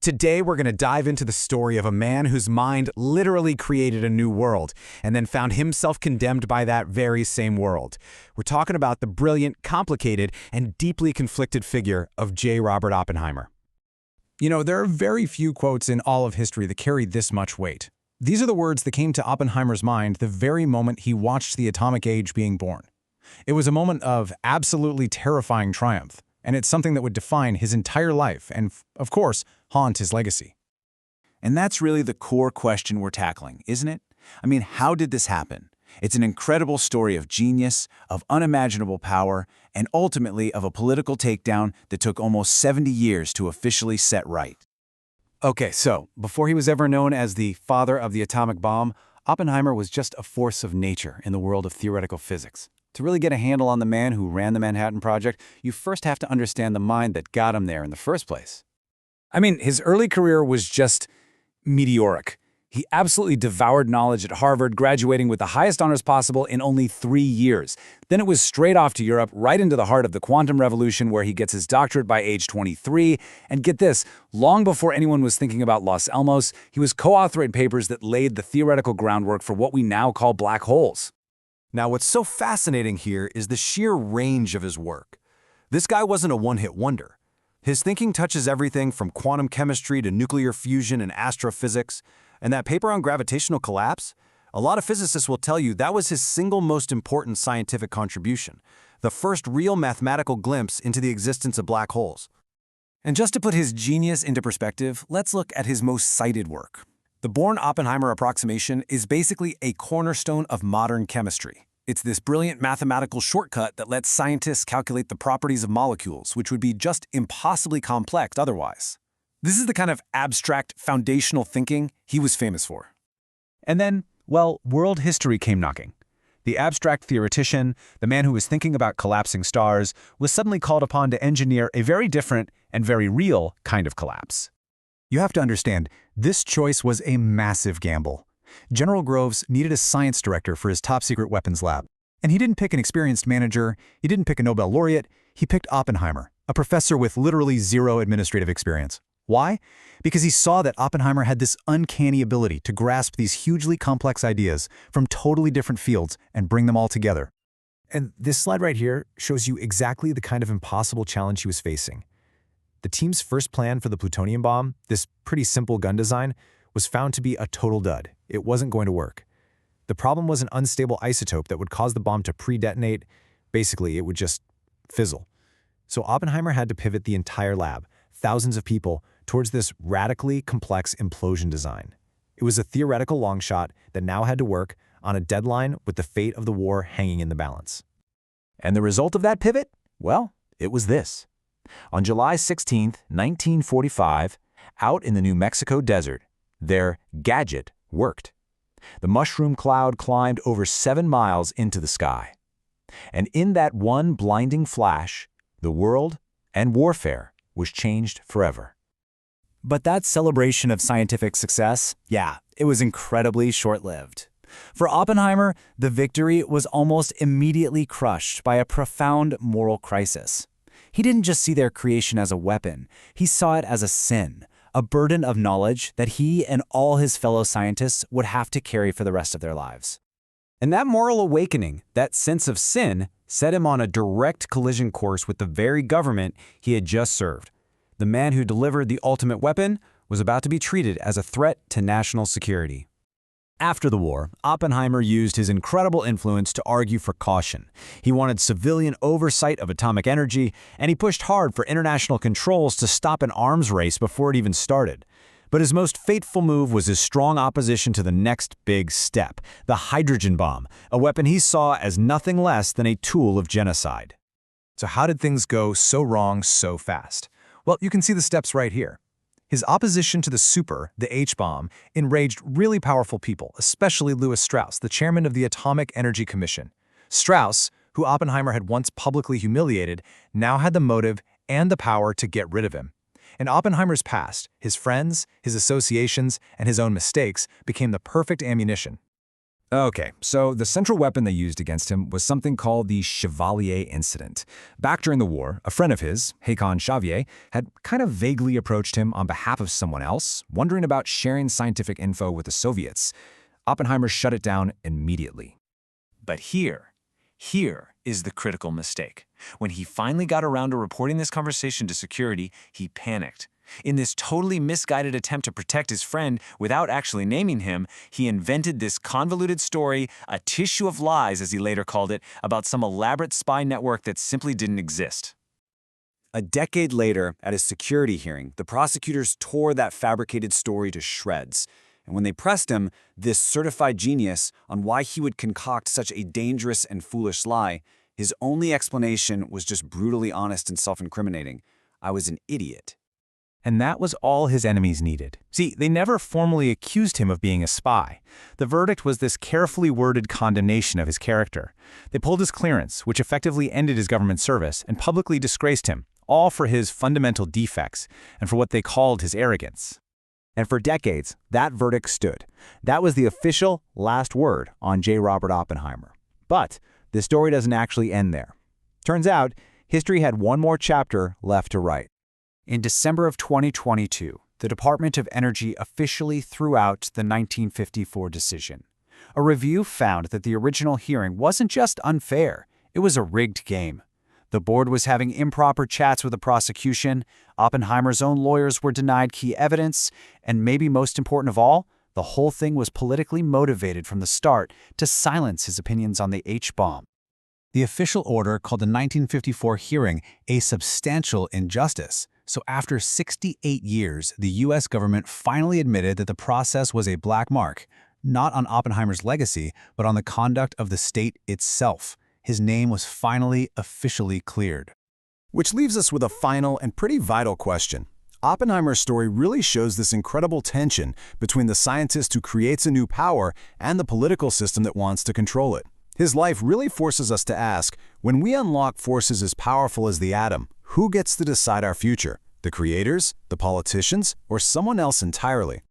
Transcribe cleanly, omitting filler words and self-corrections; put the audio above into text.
Today, we're going to dive into the story of a man whose mind literally created a new world and then found himself condemned by that very same world. We're talking about the brilliant, complicated, and deeply conflicted figure of J. Robert Oppenheimer. You know, there are very few quotes in all of history that carry this much weight. These are the words that came to Oppenheimer's mind the very moment he watched the atomic age being born. It was a moment of absolutely terrifying triumph, and it's something that would define his entire life and, of course, haunt his legacy. And that's really the core question we're tackling, isn't it? I mean, how did this happen? It's an incredible story of genius, of unimaginable power, and ultimately of a political takedown that took almost 70 years to officially set right. Okay, so before he was ever known as the father of the atomic bomb, Oppenheimer was just a force of nature in the world of theoretical physics. To really get a handle on the man who ran the Manhattan Project, you first have to understand the mind that got him there in the first place. I mean, his early career was just meteoric. He absolutely devoured knowledge at Harvard, graduating with the highest honors possible in only 3 years. Then it was straight off to Europe, right into the heart of the quantum revolution, where he gets his doctorate by age 23. And get this, long before anyone was thinking about Los Alamos, he was co-authoring papers that laid the theoretical groundwork for what we now call black holes. Now, what's so fascinating here is the sheer range of his work. This guy wasn't a one-hit wonder. His thinking touches everything from quantum chemistry to nuclear fusion and astrophysics. And that paper on gravitational collapse, a lot of physicists will tell you that was his single most important scientific contribution, the first real mathematical glimpse into the existence of black holes. And just to put his genius into perspective, let's look at his most cited work. The Born-Oppenheimer approximation is basically a cornerstone of modern chemistry. It's this brilliant mathematical shortcut that lets scientists calculate the properties of molecules, which would be just impossibly complex otherwise. This is the kind of abstract, foundational thinking he was famous for. And then, well, world history came knocking. The abstract theoretician, the man who was thinking about collapsing stars, was suddenly called upon to engineer a very different and very real kind of collapse. You have to understand, this choice was a massive gamble. General Groves needed a science director for his top-secret weapons lab. And he didn't pick an experienced manager, he didn't pick a Nobel laureate, he picked Oppenheimer, a professor with literally zero administrative experience. Why? Because he saw that Oppenheimer had this uncanny ability to grasp these hugely complex ideas from totally different fields and bring them all together. And this slide right here shows you exactly the kind of impossible challenge he was facing. The team's first plan for the plutonium bomb, this pretty simple gun design, was found to be a total dud. It wasn't going to work. The problem was an unstable isotope that would cause the bomb to pre-detonate. Basically, it would just fizzle. So Oppenheimer had to pivot the entire lab, thousands of people, towards this radically complex implosion design. It was a theoretical long shot that now had to work on a deadline with the fate of the war hanging in the balance. And the result of that pivot? Well, it was this. On July 16, 1945, out in the New Mexico desert, their gadget worked. The mushroom cloud climbed over 7 miles into the sky. And in that one blinding flash, the world and warfare was changed forever. But that celebration of scientific success, yeah, it was incredibly short-lived. For Oppenheimer, the victory was almost immediately crushed by a profound moral crisis. He didn't just see their creation as a weapon, he saw it as a sin, a burden of knowledge that he and all his fellow scientists would have to carry for the rest of their lives. And that moral awakening, that sense of sin, set him on a direct collision course with the very government he had just served. The man who delivered the ultimate weapon was about to be treated as a threat to national security. After the war, Oppenheimer used his incredible influence to argue for caution. He wanted civilian oversight of atomic energy, and he pushed hard for international controls to stop an arms race before it even started. But his most fateful move was his strong opposition to the next big step, the hydrogen bomb, a weapon he saw as nothing less than a tool of genocide. So how did things go so wrong so fast? Well, you can see the steps right here. His opposition to the H-bomb, enraged really powerful people, especially Lewis Strauss, the chairman of the Atomic Energy Commission. Strauss, who Oppenheimer had once publicly humiliated, now had the motive and the power to get rid of him. And Oppenheimer's past, his friends, his associations, and his own mistakes became the perfect ammunition. Okay, so the central weapon they used against him was something called the Chevalier Incident. Back during the war, a friend of his, Hakon Xavier, had kind of vaguely approached him on behalf of someone else, wondering about sharing scientific info with the Soviets. Oppenheimer shut it down immediately. But here is the critical mistake. When he finally got around to reporting this conversation to security, he panicked. In this totally misguided attempt to protect his friend without actually naming him, he invented this convoluted story, a tissue of lies, as he later called it, about some elaborate spy network that simply didn't exist. A decade later, at his security hearing, the prosecutors tore that fabricated story to shreds. And when they pressed him, this certified genius, on why he would concoct such a dangerous and foolish lie, his only explanation was just brutally honest and self-incriminating. I was an idiot. And that was all his enemies needed. See, they never formally accused him of being a spy. The verdict was this carefully worded condemnation of his character. They pulled his clearance, which effectively ended his government service, and publicly disgraced him, all for his fundamental defects and for what they called his arrogance. And for decades, that verdict stood. That was the official last word on J. Robert Oppenheimer. But the story doesn't actually end there. Turns out, history had one more chapter left to write. In December of 2022, the Department of Energy officially threw out the 1954 decision. A review found that the original hearing wasn't just unfair, it was a rigged game. The board was having improper chats with the prosecution, Oppenheimer's own lawyers were denied key evidence, and maybe most important of all, the whole thing was politically motivated from the start to silence his opinions on the H-bomb. The official order called the 1954 hearing a substantial injustice. So after 68 years, the U.S. government finally admitted that the process was a black mark, not on Oppenheimer's legacy, but on the conduct of the state itself. His name was finally officially cleared. Which leaves us with a final and pretty vital question. Oppenheimer's story really shows this incredible tension between the scientist who creates a new power and the political system that wants to control it. His life really forces us to ask, when we unlock forces as powerful as the atom, who gets to decide our future? The creators, the politicians, or someone else entirely?